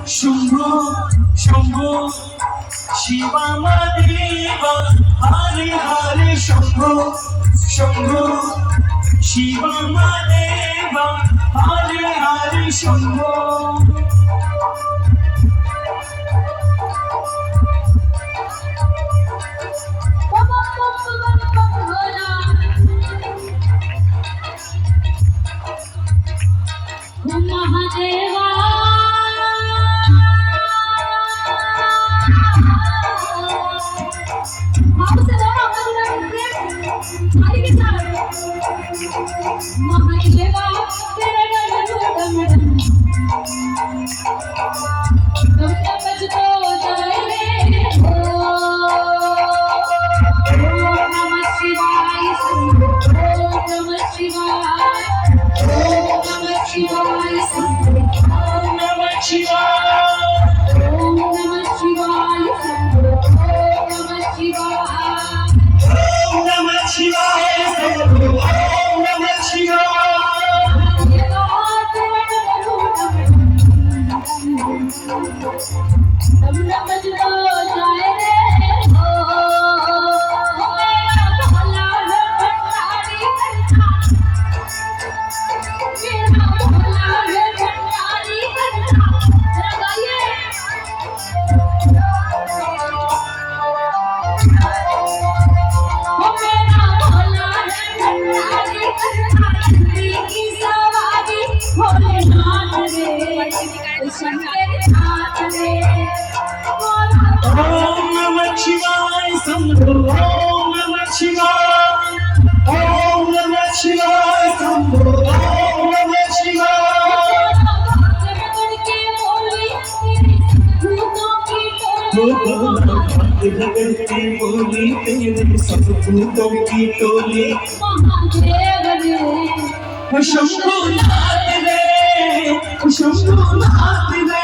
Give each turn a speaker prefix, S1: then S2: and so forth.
S1: शंभो शंभो शिवमदेव हरे हरे शंभो शंभो शिवमदेव हरे हरे शंभो
S2: महादेवा महादेवा तेरे
S1: ओम नमः शिवाय शंभो ओम नमः शिवाय ओम नमः शिवाय शंभो ओम नमः शिवाय भगवती बोली तेरे सब भूतों की टोली शंभो नाथ रे शंभो नाथ रे